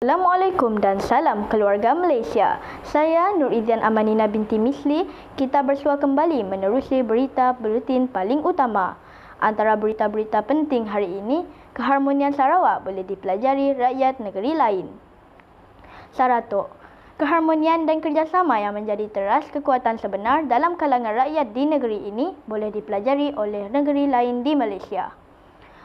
Assalamualaikum dan salam keluarga Malaysia. Saya Nur Izian Amanina binti Misli. Kita bersua kembali menerusi berita buletin paling utama. Antara berita-berita penting hari ini, keharmonian Sarawak boleh dipelajari rakyat negeri lain. Saratok, keharmonian dan kerjasama yang menjadi teras kekuatan sebenar dalam kalangan rakyat di negeri ini boleh dipelajari oleh negeri lain di Malaysia.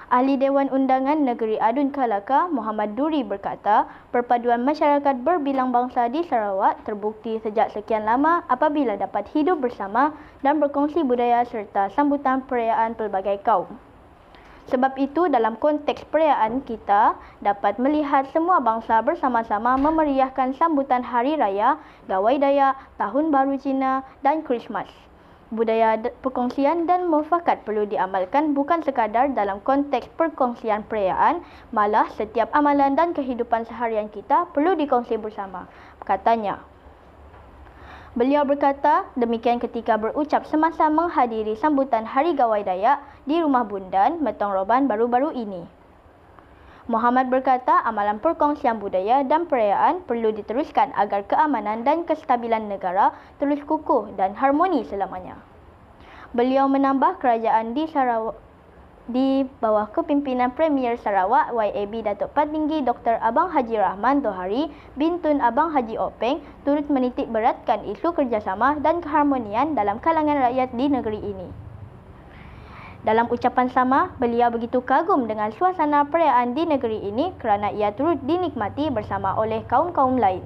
Ahli Dewan Undangan Negeri Adun Kelaka, Muhammad Duri berkata, perpaduan masyarakat berbilang bangsa di Sarawak terbukti sejak sekian lama apabila dapat hidup bersama dan berkongsi budaya serta sambutan perayaan pelbagai kaum. Sebab itu, dalam konteks perayaan kita dapat melihat semua bangsa bersama-sama memeriahkan sambutan Hari Raya, Gawai Dayak, Tahun Baru Cina dan Krismas. Budaya perkongsian dan mufakat perlu diamalkan bukan sekadar dalam konteks perkongsian perayaan, malah setiap amalan dan kehidupan seharian kita perlu dikongsi bersama, katanya. Beliau berkata demikian ketika berucap semasa menghadiri sambutan Hari Gawai Dayak di Rumah Bundan, Metong Roban baru-baru ini. Muhammad berkata amalan perkongsian budaya dan perayaan perlu diteruskan agar keamanan dan kestabilan negara terus kukuh dan harmoni selamanya. Beliau menambah kerajaan di Sarawak di bawah kepimpinan Premier Sarawak YAB Datuk Patinggi Dr. Abang Haji Rahman Tohari bin Tun Abang Haji Openg turut menitik beratkan isu kerjasama dan keharmonian dalam kalangan rakyat di negeri ini. Dalam ucapan sama, beliau begitu kagum dengan suasana perayaan di negeri ini kerana ia turut dinikmati bersama oleh kaum-kaum lain.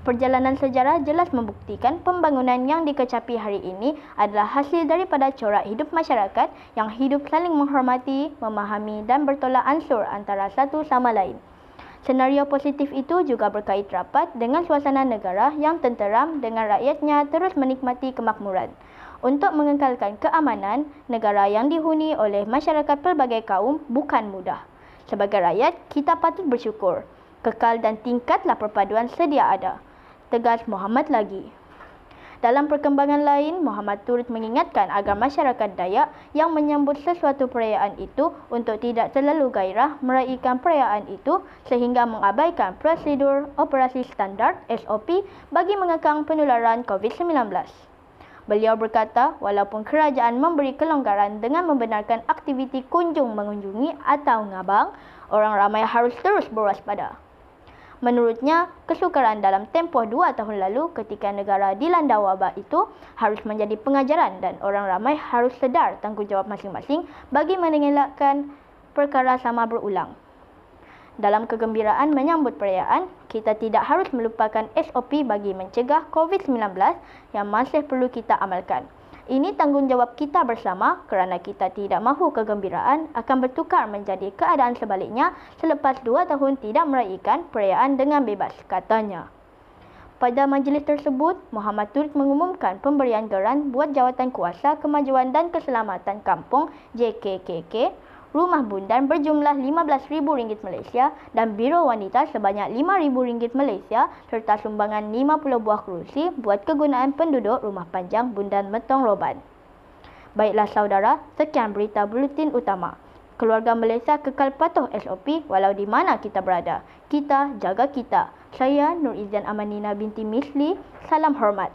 Perjalanan sejarah jelas membuktikan pembangunan yang dikecapi hari ini adalah hasil daripada corak hidup masyarakat yang hidup saling menghormati, memahami dan bertolak ansur antara satu sama lain. Senario positif itu juga berkait rapat dengan suasana negara yang tenteram dengan rakyatnya terus menikmati kemakmuran. Untuk mengekalkan keamanan, negara yang dihuni oleh masyarakat pelbagai kaum bukan mudah. Sebagai rakyat, kita patut bersyukur. Kekal dan tingkatlah perpaduan sedia ada. Tegas Muhammad lagi. Dalam perkembangan lain, Muhammad turut mengingatkan agar masyarakat Dayak yang menyambut sesuatu perayaan itu untuk tidak terlalu gairah meraihkan perayaan itu sehingga mengabaikan prosedur operasi standar SOP bagi mengekang penularan COVID-19. Beliau berkata, walaupun kerajaan memberi kelonggaran dengan membenarkan aktiviti kunjung mengunjungi atau ngabang, orang ramai harus terus berwaspada. Menurutnya, kesukaran dalam tempoh 2 tahun lalu ketika negara dilanda wabak itu harus menjadi pengajaran dan orang ramai harus sedar tanggungjawab masing-masing bagi mengelakkan perkara sama berulang. Dalam kegembiraan menyambut perayaan, kita tidak harus melupakan SOP bagi mencegah COVID-19 yang masih perlu kita amalkan. Ini tanggungjawab kita bersama kerana kita tidak mahu kegembiraan akan bertukar menjadi keadaan sebaliknya selepas 2 tahun tidak meraihkan perayaan dengan bebas, katanya. Pada majlis tersebut, Muhammad turut mengumumkan pemberian geran buat Jawatan Kuasa Kemajuan dan Keselamatan Kampung JKKK Rumah Bundan berjumlah RM15,000 Malaysia dan Biro Wanita sebanyak RM5,000 Malaysia serta sumbangan 50 buah kerusi buat kegunaan penduduk Rumah Panjang Bundan Metong Roban. Baiklah saudara, sekian berita buletin utama. Keluarga Malaysia kekal patuh SOP walau di mana kita berada. Kita jaga kita. Saya Nur Izian Amanina binti Misli. Salam hormat.